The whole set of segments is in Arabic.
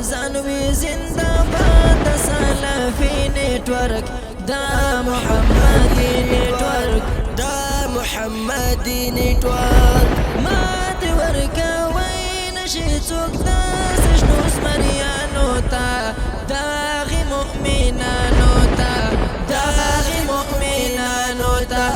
زانوي زندباد سلفي نتورك دا محمدي نتورك دا محمدي نتورك ما دي ورکا وين شي څوک داسې شنو زمریانو ته داغي مؤمنانو ته داغي مؤمنانو ته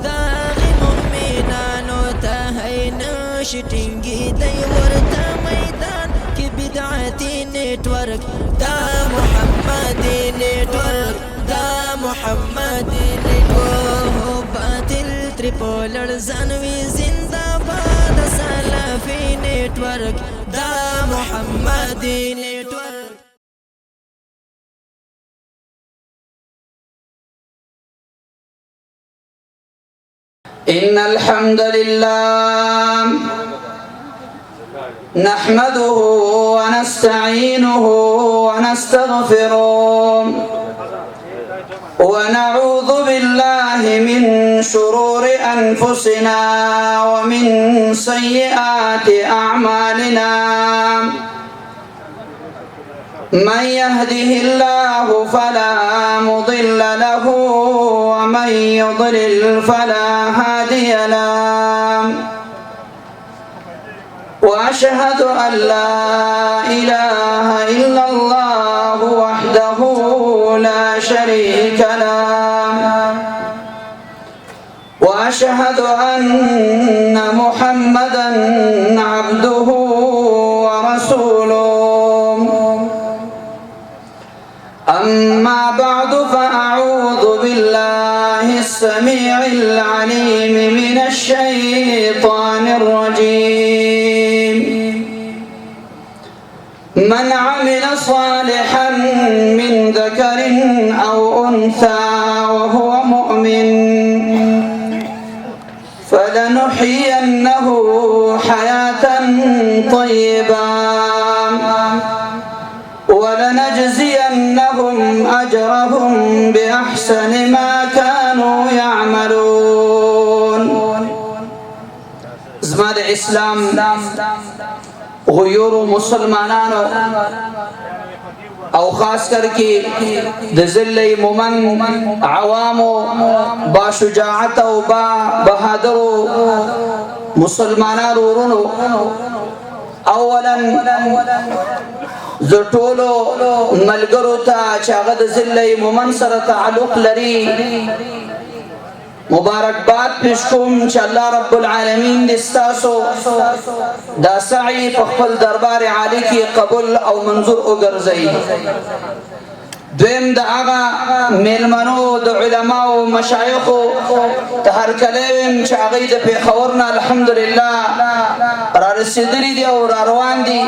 داغي مؤمنانو ته هی نشي ټینګېدی ورته میدان کې بدعتي نتورک دا محمدي نتورک دا محمدي نتورک باطل تریپولر زانوي زندباد سلفي نتورک دا محمدي نتورک إن الحمد لله نحمده ونستعينه ونستغفره ونعوذ بالله من شرور أنفسنا ومن سيئات أعمالنا من يهده الله فلا مضل له ومن يضلل فلا هادي له وأشهد أن لا إله إلا الله وحده لا شريك له وأشهد أن محمدا عبده ورسوله أما بعد فأعوذ بالله السميع العليم من الشيطان الرجيم من عمل صالحا من ذكر أو أنثى وهو مؤمن فلنحيينه حياة طيبة ولنجزينهم أجرهم بأحسن ما كانوا يعملون زماد إسلام غيور مسلمانانو او خاص کر کی د ذل مومن عوامو با شجاعت او با بہادر مسلمانانو ورونو اولا زټولو ملګرو ته چې هغه د ذل مومن سره تعلق لري مبارکباد پیش کوم چې الله رب العالمین دې ستاسو دا سعی په خپل دربار عالی کې قبول او منظور وګرځي دویم د هغه میلمنو د علماو مشایخو ته هر کله ویم چې هغه د پیښور نه الحمدلله را رسیدلي دي او را روان دي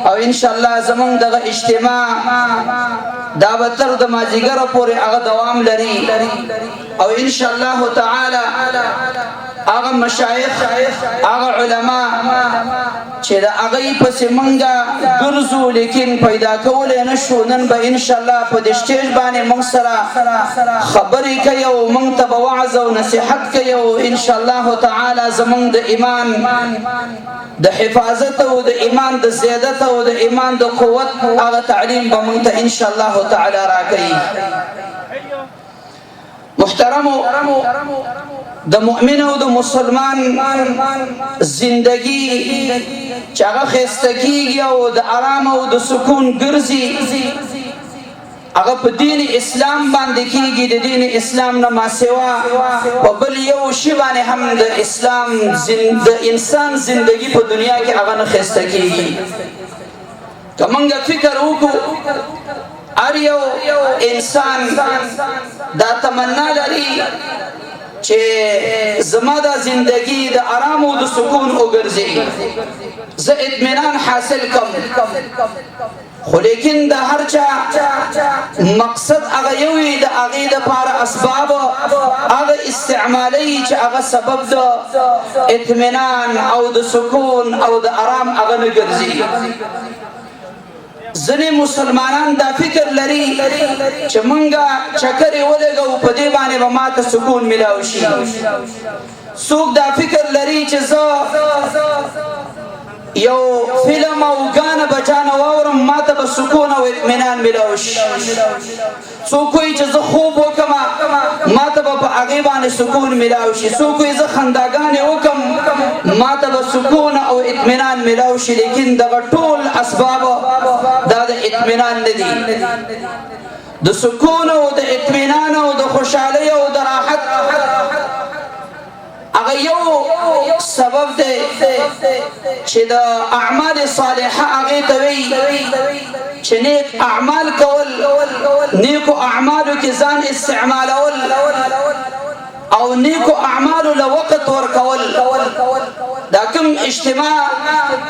او ان شاء الله زمونږ دغه اجتماع دا به تر د مازیګر پورې هغه دوام لري او ان شاء الله تعالی هغه مشایخ هغه علما چې دا هغه پسې مونږه ګرځو لیکن پیدا کول نه شو نن به ان شاء الله په دې سټیج باندې مونږ سره خبرې کوي او مونږ ته وعظ او نصيحت کوي او ان شاء الله تعالی زمونږ د ایمان د حفاظت او د ایمان د زیادت او د ایمان د قوت هغه تعلیم به مونږ ته ان شاء الله تعالی راکړي محترمو د مؤمن او د مسلمان زندگی چې هغه خسته کیږي او د آرام او د سکون ګرځي هغه په دین اسلام باندې کیږي د دین اسلام نه ما سوا په بل یو شی باندې هم د اسلام د انسان زندگی په دنیا کې هغه نه خسته کیږي کومه فکر وکړو ار یو انسان دا تمنا لري چې زما د زندگی د آرام او د سکون وګرځي زه اطمینان حاصل کوم خو لیکن د هر چا مقصد هغه یو وي د هغې دپاره اسباب هغه استعمالوي چې هغه سبب د اطمینان او د سکون او د آرام هغه نه ګرځي ځینې مسلمانان دا فکر لري چې مونږه چکرې ولګو په دې باندې به ماته سکون میلاو شي څوک دا فکر لري چې زه یو فلم او غانا بچانا واورم ماته به سکون او اطمینان ملوش څوک وایي چې زه خوب وکم ماته به په هغې باندې سکون ملاو شي څوک وایي زه خنداګانې وکم ماته به سکون او اطمینان ملاو شي لیکن دغه ټول اسباب دا د اطمینان نه دي د سکون او د اطمینان او د خوشحالۍ او د راحت هغه یو سبب دی چې د اعمال صالحه هغې ته وایي چې نیک اعمال کول نیکو اعمالو کې ځان استعمالول او نیکو اعمالو له وخت ورکول دا کوم اجتماع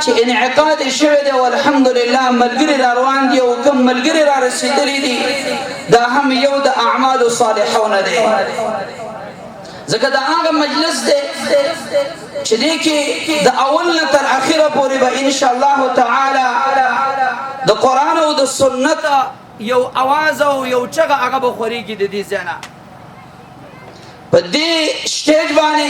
چې انعقاد شوی دی والحمدلله ملګري را روان دي او کوم ملګري را رسېدلي دي دا هم یو د اعمالو صالحونه دی ځکه دا هغه مجلس دی چې دې کې د اول نه تر اخره پورې به ان شاء الله تعالی د قرآن او د سنت یو اواز او یو چغه هغه به خورېږي د دې ځای نه په دې سټیج باندې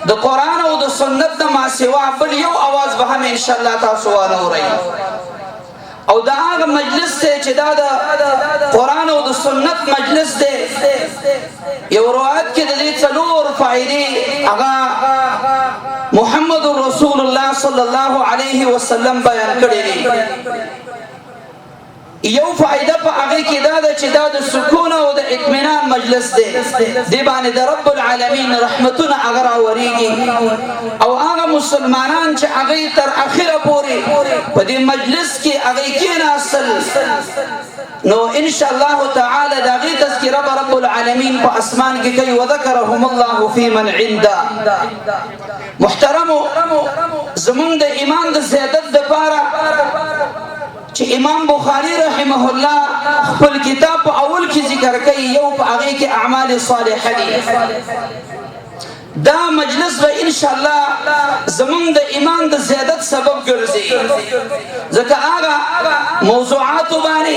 د قرآن او د سنت نه ما سوا بل یو اواز به هم ان شاء الله تاسو واورئ او دا هغه مجلس دی چې دا د قرآن او د سنت مجلس دی یو روایت کې د دې څلور فائدې هغه محمد رسول الله صلی الله علیه وسلم بیان کړي دي یو فائدہ په هغه کې دا ده چې دا د سکون او د اطمینان مجلس دی دی باندې د رب العالمین رحمتونه هغه راورېږي او هغه مسلمانان چې هغه تر اخره پورې په دې مجلس کې هغه کېناستل نو ان شاء الله تعالی دا غي تذکرہ رب العالمین په اسمان کې کوي وذكرهم الله في من عنده محترم زمون د ایمان د زیادت لپاره چې امام بخاری رحمه الله خپل کتاب په اول کې ذکر کوي یو په هغه کې اعمال صالحه دي دا مجلس به ان شاء الله زمون د ایمان د زیادت سبب ګرځي ځکه هغه موضوعات باندې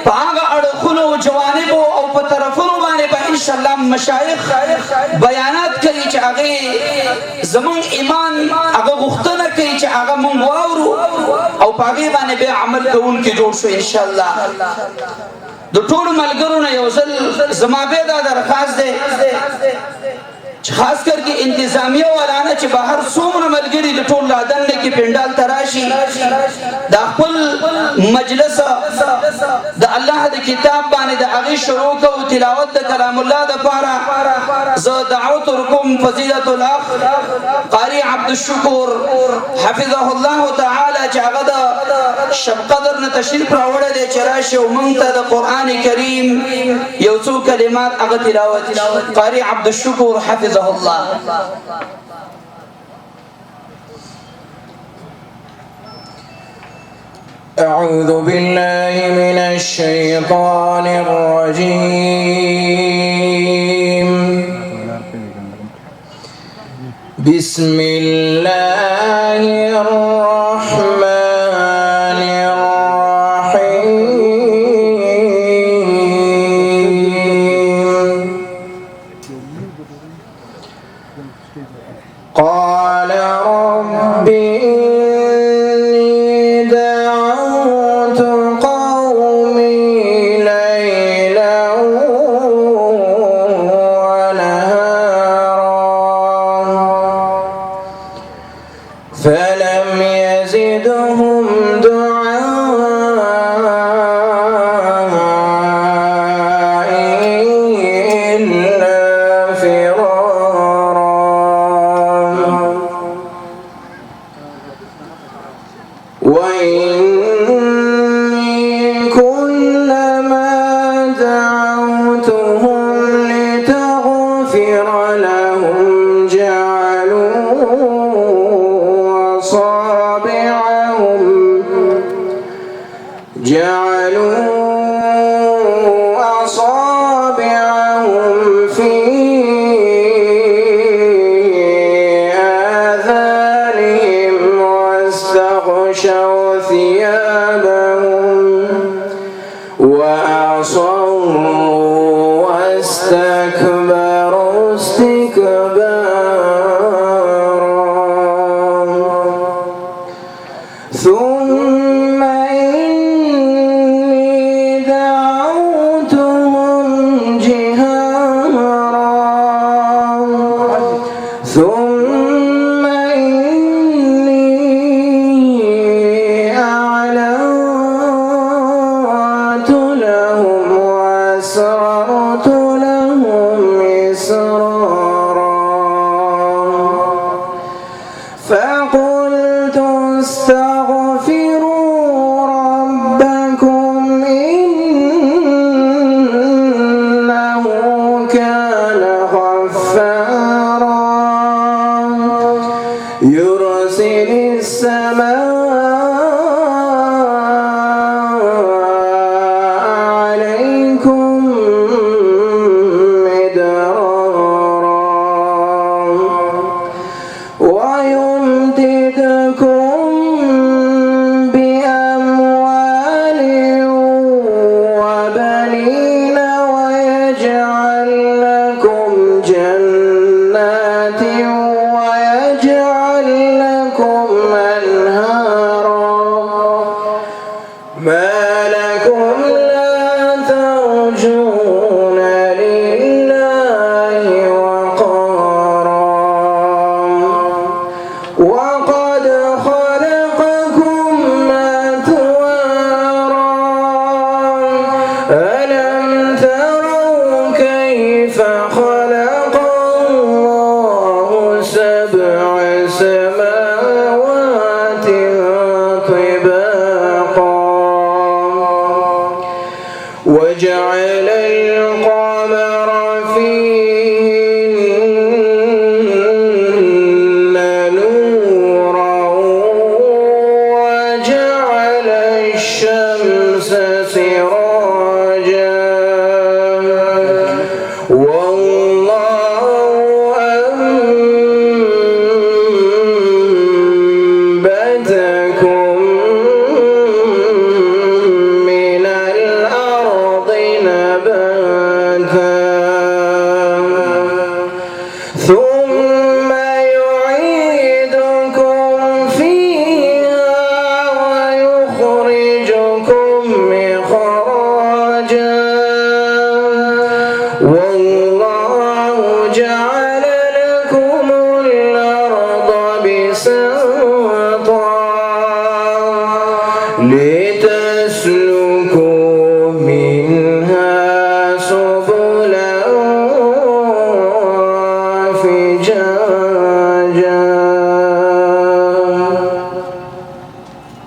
په هغه اړخونو او جوانب او په طرفونو باندې به ان شاء الله مشایخ بیانات کوي چې هغه زمون ایمان هغه غوښتنه کوي چې هغه مونږ واورو او په هغه باندې به عمل کوونکي جوړ شو ان شاء الله د ټول ملګرو نه یو ځل زما به دا درخواست دی خاص کر کې انتظامیه ولانه چې بهر څومره ملګري د ټول لادن کې پندال تراشي دا خپل مجلس د الله د کتاب باندې د هغه شروع کو تلاوت د کلام الله د پاره زه دعوت ورکوم فضیلت الاخ قاری عبد الشکور حفظه الله تعالی چې هغه د شب قدر نه تشریف راوړی دی چې راشي او موږ ته د قران کریم یو څو کلمات هغه تلاوت قاری عبد الشکور حفظه الله أعوذ بالله من الشيطان الرجيم بسم الله الرحمن الرحيم قال رب إني دعوت قومي ليلا ونهارا فلم يزدهم دعائي إلا فرارا وإني كلما دعوتهم لتغفر لهم جعلوا أصابعهم في آذانهم واستغشوا ثيابهم وأصروا واستكبروا استكبارا فقلت استغفروا ربكم إنه كان غفارا يرسل السماء وجعل القمر فيهن نورا وجعل الشمس سراجا والله أنبتكم من الأرض نباتا ثم يعيدكم فيها ويخرجكم إخراجا والله جعل لكم الأرض بساطا